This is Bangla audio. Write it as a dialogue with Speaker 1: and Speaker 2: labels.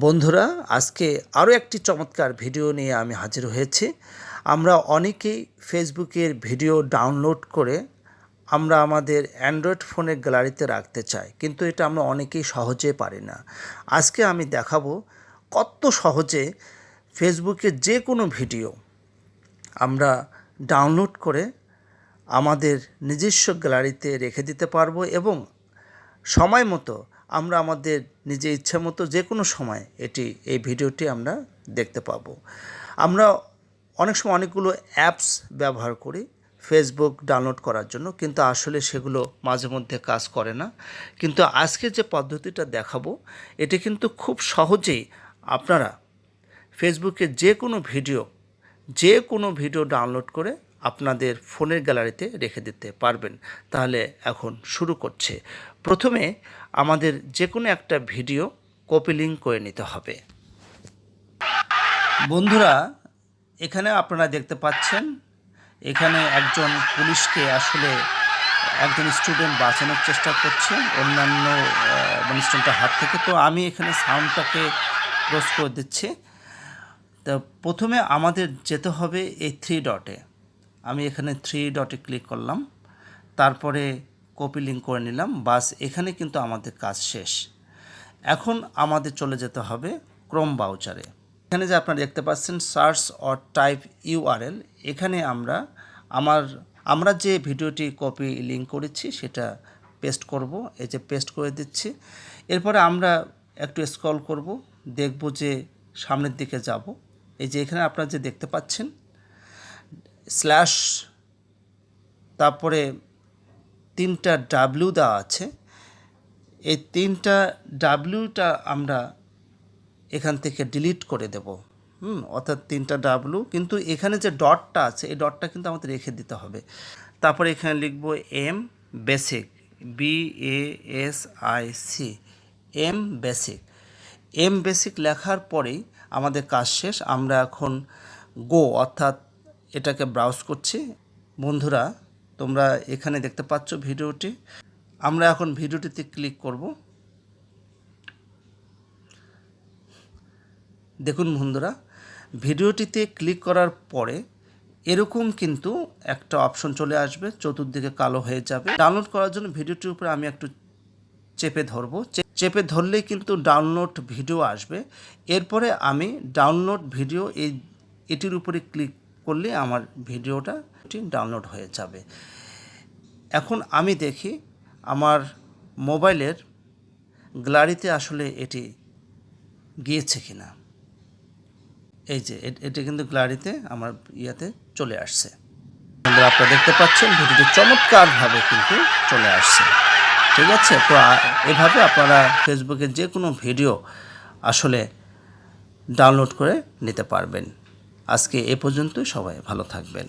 Speaker 1: বন্ধুরা, আজকে আরও একটি চমৎকার ভিডিও নিয়ে আমি হাজির হয়েছি। আমরা অনেকেই ফেসবুকের ভিডিও ডাউনলোড করে আমরা আমাদের অ্যান্ড্রয়েড ফোনের গ্যালারিতে রাখতে চাই, কিন্তু এটা আমরা অনেকেই সহজে পারি না। আজকে আমি দেখাবো কত সহজে ফেসবুকের যে কোনো ভিডিও আমরা ডাউনলোড করে আমাদের নিজস্ব গ্যালারিতে রেখে দিতে পারবো এবং সময় মতো আমরা আমাদের নিজে ইচ্ছা মতো যে কোনো সময় এই ভিডিওটি আমরা দেখতে পাবো। আমরা অনেক সময় অনেকগুলো অ্যাপস ব্যবহার করি ফেসবুক ডাউনলোড করার জন্য, কিন্তু আসলে সেগুলো মাঝে মধ্যে কাজ করে না। কিন্তু আজকে যে পদ্ধতিটা দেখাবো এটি কিন্তু খুব সহজেই আপনারা ফেসবুকে যে কোনো ভিডিও ডাউনলোড করে আপনাদের ফোনের গ্যালারিতে রেখে দিতে পারবেন। তাহলে এখন শুরু করছে। প্রথমে আমাদের যে কোনো একটা ভিডিও কপি লিঙ্ক করে নিতে হবে। বন্ধুরা, এখানে আপনারা দেখতে পাচ্ছেন এখানে একজন পুলিশকে আসলে একজন স্টুডেন্ট বাঁচানোর চেষ্টা করছে অন্যান্য স্টুডেন্টের হাত থেকে। তো আমি এখানে সাউন্ডটাকে ক্লোজ করে দিচ্ছি। তো প্রথমে আমাদের যেতে হবে এই 3 ডটে। আমি এখানে 3 ডটে ক্লিক করলাম, তারপরে কপি লিঙ্ক করে নিলাম। বাস, এখানে কিন্তু আমাদের কাজ শেষ। এখন আমাদের চলে যেতে হবে ক্রোম ব্রাউজারে। এখানে যে আপনারা দেখতে পাচ্ছেন সার্চ অর টাইপ ইউআরএল, এখানে আমরা যে ভিডিওটি কপি লিঙ্ক করেছি সেটা পেস্ট করব। এই যে পেস্ট করে দিচ্ছি। এরপরে আমরা একটু স্ক্রল করব, দেখব যে সামনের দিকে যাব। এই যে এখানে আপনারা যে দেখতে পাচ্ছেন স্ল্যাশ, তারপরে 3টা ডাব্লিউ দেওয়া আছে। এই 3টা ডাব্লিউটা আমরা এখান থেকে ডিলিট করে দেব। অর্থাৎ 3টা ডাব্লিউ, কিন্তু এখানে যে ডটটা আছে এই ডটটা কিন্তু আমাদের রেখে দিতে হবে। তারপরে এখানে লিখব M basic, BASIC, M basic লেখার পরেই আমাদের কাজ শেষ। আমরা এখন গো অর্থাৎ এটাকে ব্রাউজ করছি। বন্ধুরা, তোমরা এখানে দেখতে পাচ্ছ ভিডিওটি। আমরা এখন ভিডিওটিতে ক্লিক করব। দেখুন বন্ধুরা, ভিডিওটিতে ক্লিক করার পরে এরকম কিন্তু একটা অপশন চলে আসবে, চতুর্দিকে কালো হয়ে যাবে। ডাউনলোড করার জন্য ভিডিওটির উপরে আমি একটু চেপে ধরবো। চেপে ধরলেই কিন্তু ডাউনলোড ভিডিও আসবে। এরপরে আমি ডাউনলোড ভিডিও এটির উপরে ক্লিক করলে আমার ভিডিওটা ডাউনলোড হয়ে যাবে। এখন আমি দেখি আমার মোবাইলের গ্যালারিতে আসলে এটি গিয়েছে কিনা। এই যে এটি কিন্তু গ্যালারিতে আমার চলে আসছে। আপনারা দেখতে পাচ্ছেন ভিডিওটি চমৎকারভাবে কিন্তু চলে আসছে। ঠিক আছে, তো এভাবে আপনারা ফেসবুকে যে কোনো ভিডিও আসলে ডাউনলোড করে নিতে পারবেন। আজকে এ পর্যন্তই। সবাই ভালো থাকবেন।